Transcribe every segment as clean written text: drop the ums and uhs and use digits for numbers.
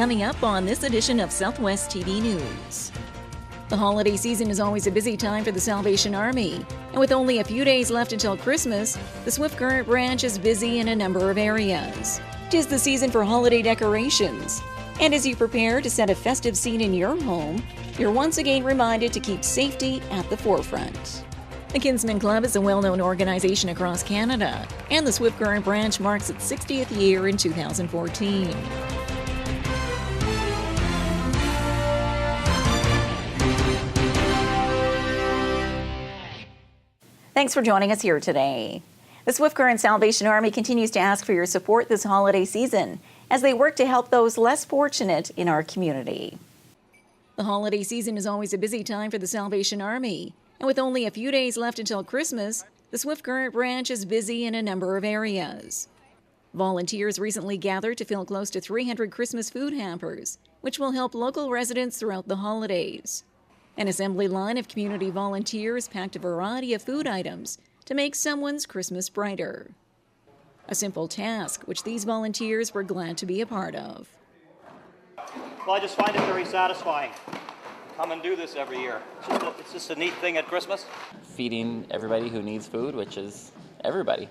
Coming up on this edition of Southwest TV News. The holiday season is always a busy time for the Salvation Army, and with only a few days left until Christmas, the Swift Current branch is busy in a number of areas. 'Tis the season for holiday decorations, and as you prepare to set a festive scene in your home, you're once again reminded to keep safety at the forefront. The Kinsmen Club is a well-known organization across Canada, and the Swift Current branch marks its 60th year in 2014. Thanks for joining us here today. The Swift Current Salvation Army continues to ask for your support this holiday season as they work to help those less fortunate in our community. The holiday season is always a busy time for the Salvation Army, and with only a few days left until Christmas, the Swift Current branch is busy in a number of areas. Volunteers recently gathered to fill close to 300 Christmas food hampers, which will help local residents throughout the holidays. An assembly line of community volunteers packed a variety of food items to make someone's Christmas brighter. A simple task which these volunteers were glad to be a part of. Well, I just find it very satisfying. Come and do this every year. It's just a neat thing at Christmas. Feeding everybody who needs food, which is everybody.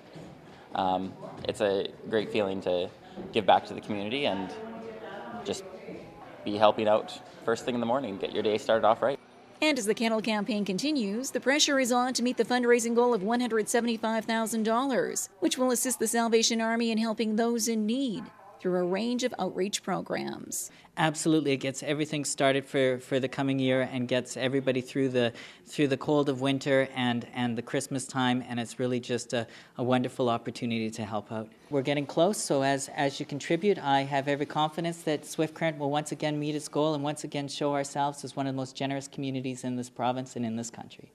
It's a great feeling to give back to the community and just be helping out first thing in the morning, get your day started off right. And as the Kettle campaign continues, the pressure is on to meet the fundraising goal of $175,000, which will assist the Salvation Army in helping those in need through a range of outreach programs. Absolutely, it gets everything started for the coming year and gets everybody through the cold of winter and the Christmas time, and it's really just a wonderful opportunity to help out. We're getting close, so as you contribute, I have every confidence that Swift Current will once again meet its goal and once again show ourselves as one of the most generous communities in this province and in this country.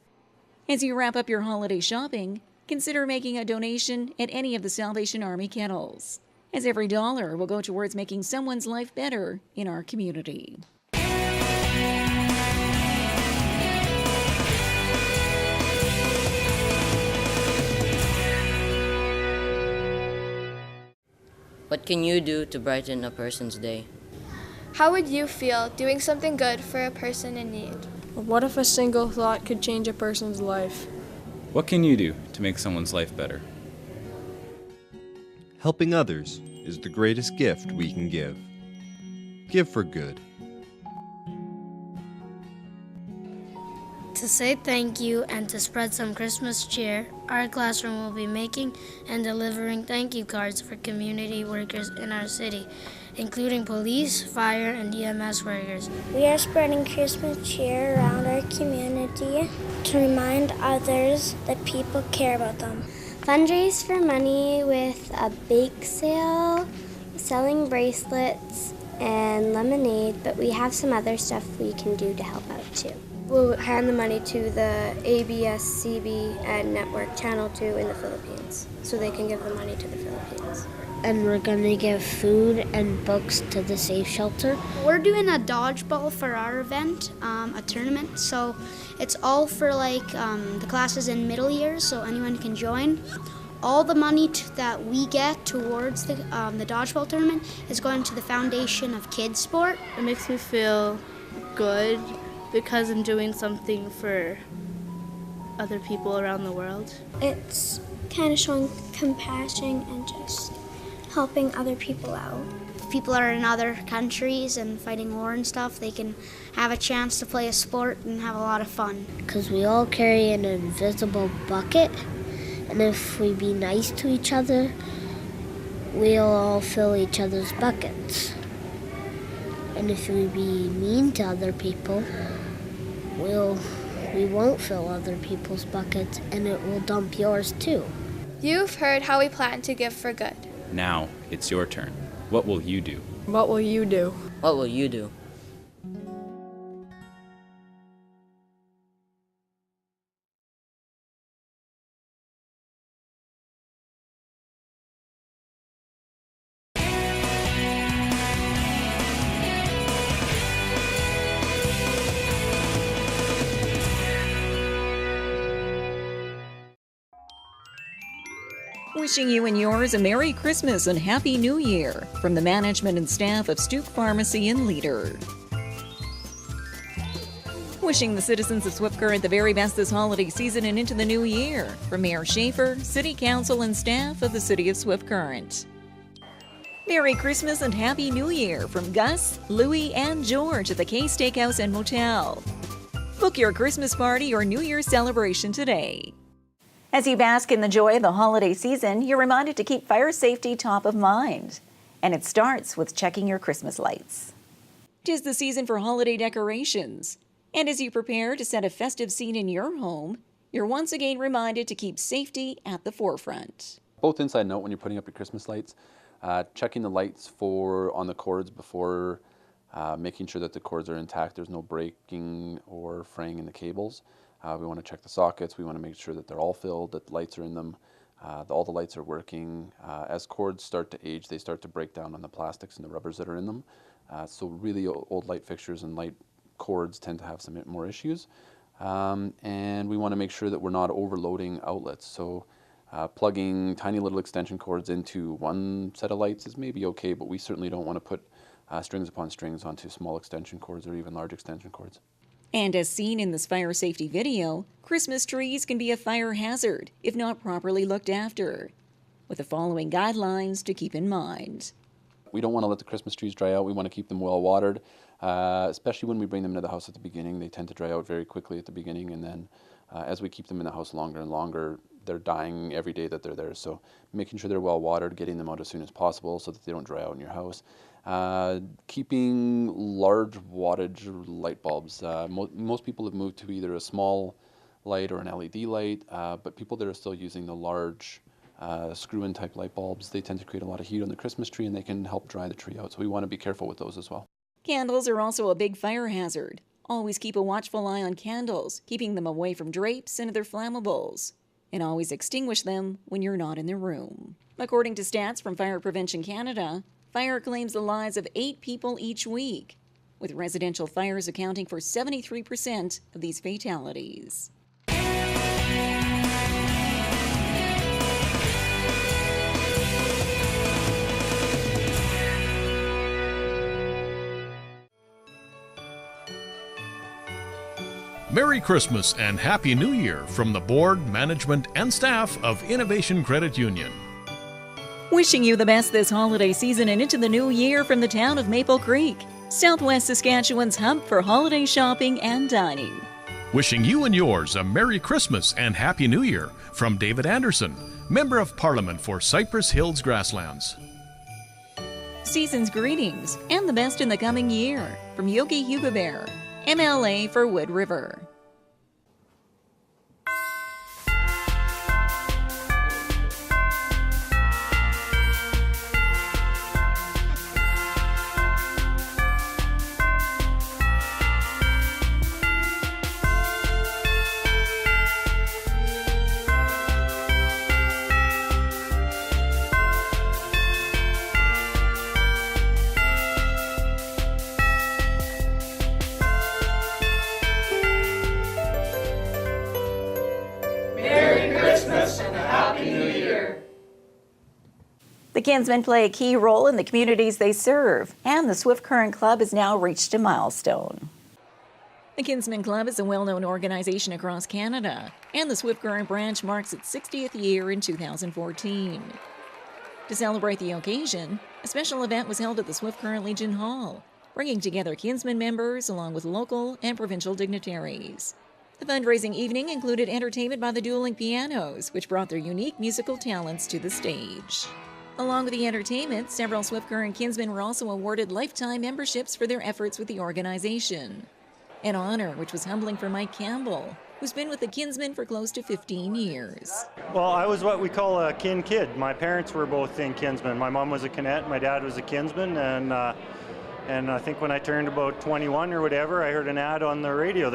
As you wrap up your holiday shopping, consider making a donation at any of the Salvation Army Kettles, as every dollar will go towards making someone's life better in our community. What can you do to brighten a person's day? How would you feel doing something good for a person in need? What if a single thought could change a person's life? What can you do to make someone's life better? Helping others is the greatest gift we can give. Give for good. To say thank you and to spread some Christmas cheer, our classroom will be making and delivering thank you cards for community workers in our city, including police, fire, and EMS workers. We are spreading Christmas cheer around our community to remind others that people care about them. Fundraise for money with a bake sale, selling bracelets and lemonade, but we have some other stuff we can do to help out too. We'll hand the money to the ABS-CBN and Network Channel 2 in the Philippines, so they can give the money to the Philippines. And we're going to give food and books to the safe shelter. We're doing a dodgeball for our event, a tournament, so it's all for the classes in middle years, so anyone can join. All the money that we get towards the dodgeball tournament is going to the Foundation of Kids Sport. It makes me feel good because I'm doing something for other people around the world. It's kind of showing compassion and just helping other people out. If people are in other countries and fighting war and stuff, they can have a chance to play a sport and have a lot of fun. Because we all carry an invisible bucket, and if we be nice to each other, we'll all fill each other's buckets. And if we be mean to other people, we won't fill other people's buckets, and it will dump yours too. You've heard how we plan to give for good. Now it's your turn. What will you do? What will you do? What will you do? Wishing you and yours a Merry Christmas and Happy New Year from the management and staff of Stoop Pharmacy in Leader. Wishing the citizens of Swift Current the very best this holiday season and into the new year from Mayor Schaefer, City Council, and staff of the City of Swift Current. Merry Christmas and Happy New Year from Gus, Louie, and George at the K Steakhouse and Motel. Book your Christmas party or New Year's celebration today. As you bask in the joy of the holiday season, you're reminded to keep fire safety top of mind. And it starts with checking your Christmas lights. 'Tis the season for holiday decorations. And as you prepare to set a festive scene in your home, you're once again reminded to keep safety at the forefront. Both inside and out when you're putting up your Christmas lights, checking the lights on the cords before making sure that the cords are intact, there's no breaking or fraying in the cables. We want to check the sockets, we want to make sure that they're all filled, that the lights are in them, all the lights are working. As cords start to age, they start to break down on the plastics and the rubbers that are in them. So really old light fixtures and light cords tend to have some more issues, and we want to make sure that we're not overloading outlets. So plugging tiny little extension cords into one set of lights is maybe okay, but we certainly don't want to put strings upon strings onto small extension cords or even large extension cords. And as seen in this fire safety video, Christmas trees can be a fire hazard if not properly looked after, with the following guidelines to keep in mind. We don't want to let the Christmas trees dry out. We want to keep them well watered. Especially when we bring them into the house at the beginning. They tend to dry out very quickly at the beginning, and then as we keep them in the house longer and longer, they're dying every day that they're there. So making sure they're well watered, getting them out as soon as possible so that they don't dry out in your house. Keeping large wattage light bulbs. Most people have moved to either a small light or an LED light, but people that are still using the large screw-in type light bulbs, they tend to create a lot of heat on the Christmas tree, and they can help dry the tree out. So we want to be careful with those as well. Candles are also a big fire hazard. Always keep a watchful eye on candles, keeping them away from drapes and other flammables. And always extinguish them when you're not in the room. According to stats from Fire Prevention Canada, fire claims the lives of 8 people each week, with residential fires accounting for 73% of these fatalities. Merry Christmas and Happy New Year from the board, management, and staff of Innovation Credit Union. Wishing you the best this holiday season and into the new year from the town of Maple Creek, Southwest Saskatchewan's hub for holiday shopping and dining. Wishing you and yours a Merry Christmas and Happy New Year from David Anderson, Member of Parliament for Cypress Hills Grasslands. Season's greetings and the best in the coming year from Yogi Hugo Bear, MLA for Wood River. The Kinsmen play a key role in the communities they serve, and the Swift Current Club has now reached a milestone. The Kinsmen Club is a well-known organization across Canada, and the Swift Current branch marks its 60th year in 2014. To celebrate the occasion, a special event was held at the Swift Current Legion Hall, bringing together Kinsmen members along with local and provincial dignitaries. The fundraising evening included entertainment by the Dueling Pianos, which brought their unique musical talents to the stage. Along with the entertainment, several Swift Current Kinsmen were also awarded lifetime memberships for their efforts with the organization. An honor which was humbling for Mike Campbell, who's been with the Kinsmen for close to 15 years. Well, I was what we call a kin kid. My parents were both in Kinsmen. My mom was a Kinnette, my dad was a Kinsman, and I think when I turned about 21 or whatever, I heard an ad on the radio.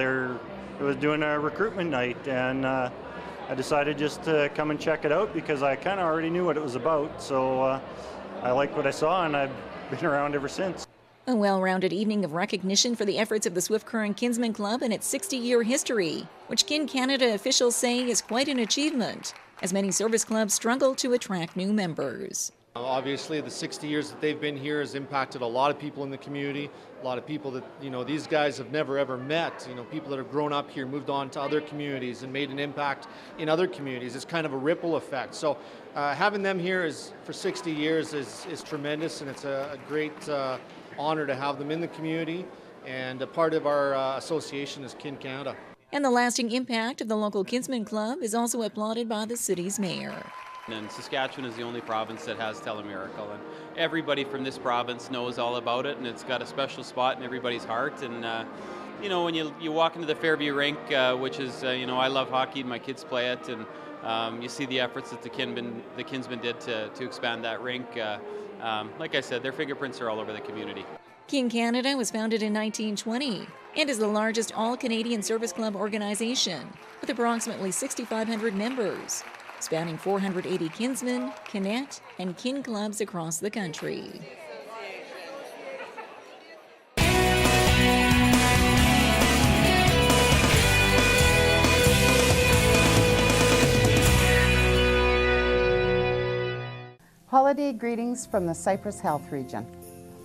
It was doing a recruitment night, and I decided just to come and check it out because I kind of already knew what it was about. So I liked what I saw, and I've been around ever since. A well-rounded evening of recognition for the efforts of the Swift Current Kinsmen Club and its 60-year history, which Kin Canada officials say is quite an achievement, as many service clubs struggle to attract new members. Obviously, the 60 years that they've been here has impacted a lot of people in the community, a lot of people that, these guys have never ever met, people that have grown up here, moved on to other communities and made an impact in other communities. It's kind of a ripple effect. So having them here for 60 years is tremendous, and it's a great honor to have them in the community, and a part of our association is Kin Canada. And the lasting impact of the local Kinsmen Club is also applauded by the city's mayor. And Saskatchewan is the only province that has Telemiracle, and everybody from this province knows all about it, and it's got a special spot in everybody's heart. And when you walk into the Fairview rink, which is I love hockey and my kids play it, and you see the efforts that the Kinsmen did to expand that rink. Like I said, their fingerprints are all over the community. Kin Canada was founded in 1920 and is the largest all-Canadian service club organization with approximately 6,500 members, spanning 480 Kinsmen, Kinet, and Kin clubs across the country. Holiday greetings from the Cypress Health region.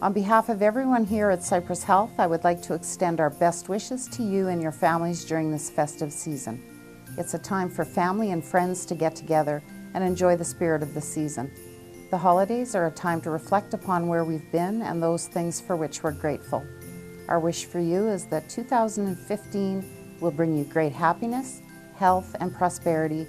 On behalf of everyone here at Cypress Health, I would like to extend our best wishes to you and your families during this festive season. It's a time for family and friends to get together and enjoy the spirit of the season. The holidays are a time to reflect upon where we've been and those things for which we're grateful. Our wish for you is that 2015 will bring you great happiness, health, and prosperity.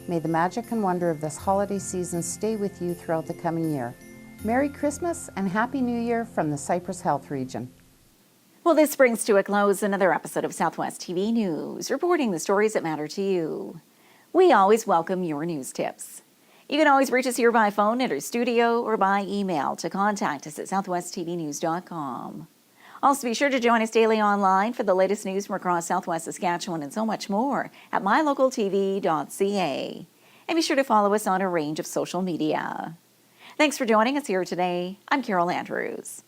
May the magic and wonder of this holiday season stay with you throughout the coming year. Merry Christmas and Happy New Year from the Cypress Health region. Well, this brings to a close another episode of Southwest TV News, reporting the stories that matter to you. We always welcome your news tips. You can always reach us here by phone at our studio or by email to contact us at southwesttvnews.com. Also, be sure to join us daily online for the latest news from across Southwest Saskatchewan and so much more at MyLocalTV.ca. And be sure to follow us on a range of social media. Thanks for joining us here today. I'm Carol Andrews.